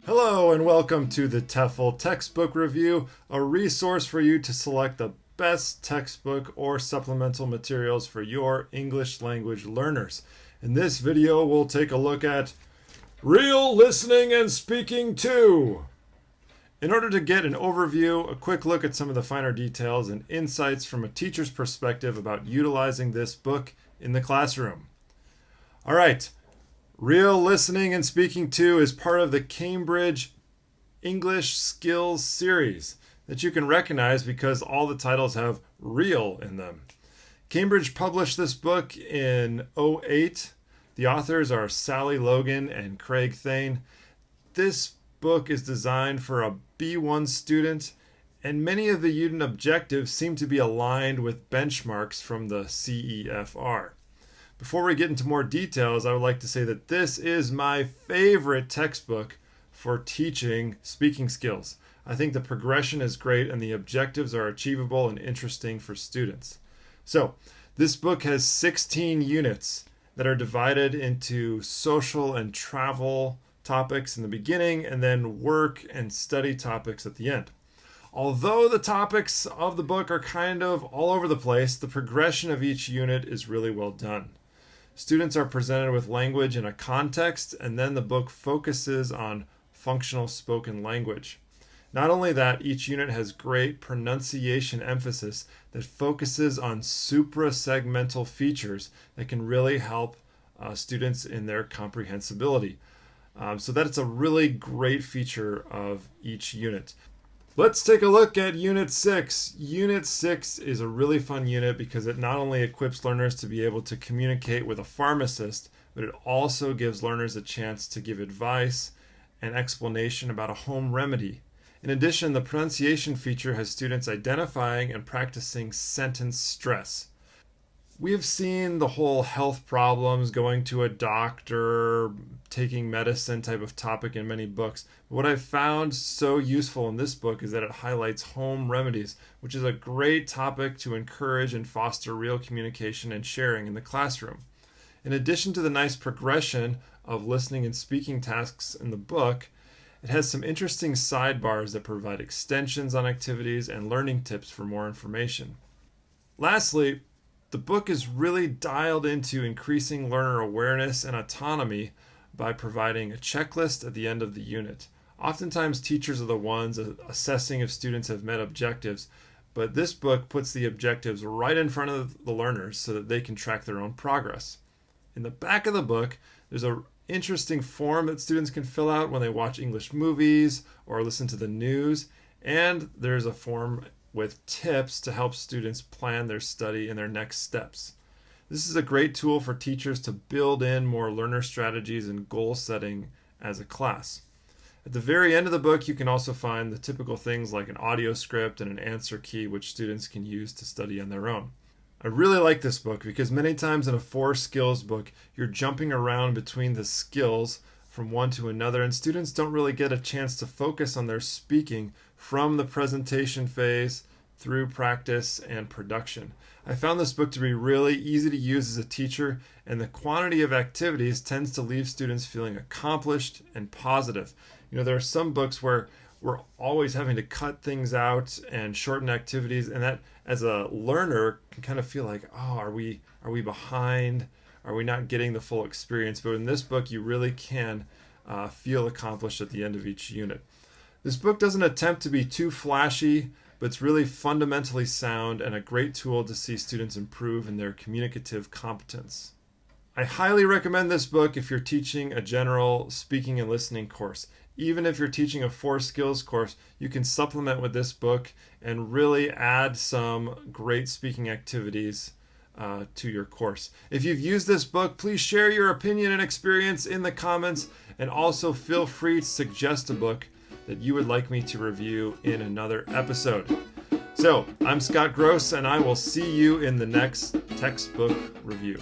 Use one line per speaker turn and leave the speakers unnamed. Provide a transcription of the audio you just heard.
Hello and welcome to the TEFL Textbook Review, a resource for you to select the best textbook or supplemental materials for your English language learners. In this video, we'll take a look at Real Listening and Speaking 2. In order to get an overview, a quick look at some of the finer details and insights from a teacher's perspective about utilizing this book in the classroom. All right. Real Listening and Speaking 2 is part of the Cambridge English Skills series that you can recognize because all the titles have real in them. Cambridge published this book in '08. The authors are Sally Logan and Craig Thaine. This book is designed for a B1 student, and many of the unit objectives seem to be aligned with benchmarks from the CEFR. Before we get into more details, I would like to say that this is my favorite textbook for teaching speaking skills. I think the progression is great and the objectives are achievable and interesting for students. So, this book has 16 units that are divided into social and travel topics in the beginning and then work and study topics at the end. Although the topics of the book are kind of all over the place, the progression of each unit is really well done. Students are presented with language in a context, and then the book focuses on functional spoken language. Not only that, each unit has great pronunciation emphasis that focuses on suprasegmental features that can really help students in their comprehensibility. So that's a really great feature of each unit. Let's take a look at Unit 6. Unit 6 is a really fun unit because it not only equips learners to be able to communicate with a pharmacist, but it also gives learners a chance to give advice and explanation about a home remedy. In addition, the pronunciation feature has students identifying and practicing sentence stress. We have seen the whole health problems, going to a doctor, taking medicine type of topic in many books. What I've found so useful in this book is that it highlights home remedies, which is a great topic to encourage and foster real communication and sharing in the classroom. In addition to the nice progression of listening and speaking tasks in the book, it has some interesting sidebars that provide extensions on activities and learning tips for more information. Lastly, the book is really dialed into increasing learner awareness and autonomy by providing a checklist at the end of the unit. Oftentimes, teachers are the ones assessing if students have met objectives, but this book puts the objectives right in front of the learners so that they can track their own progress. In the back of the book, there's an interesting form that students can fill out when they watch English movies or listen to the news, and there's a form with tips to help students plan their study and their next steps. This is a great tool for teachers to build in more learner strategies and goal setting as a class. At the very end of the book, you can also find the typical things like an audio script and an answer key which students can use to study on their own. I really like this book because many times in a 4 skills book, you're jumping around between the skills from one to another, and students don't really get a chance to focus on their speaking from the presentation phase through practice and production. I found this book to be really easy to use as a teacher, and the quantity of activities tends to leave students feeling accomplished and positive. You know, there are some books where we're always having to cut things out and shorten activities, and that as a learner can kind of feel like, oh, are we behind? Are we not getting the full experience? But in this book, you really can feel accomplished at the end of each unit. This book doesn't attempt to be too flashy, but it's really fundamentally sound and a great tool to see students improve in their communicative competence. I highly recommend this book if you're teaching a general speaking and listening course. Even if you're teaching a 4 skills course, you can supplement with this book and really add some great speaking activities to your course. If you've used this book, please share your opinion and experience in the comments, and also feel free to suggest a book that you would like me to review in another episode. So, I'm Scott Gross, and I will see you in the next textbook review.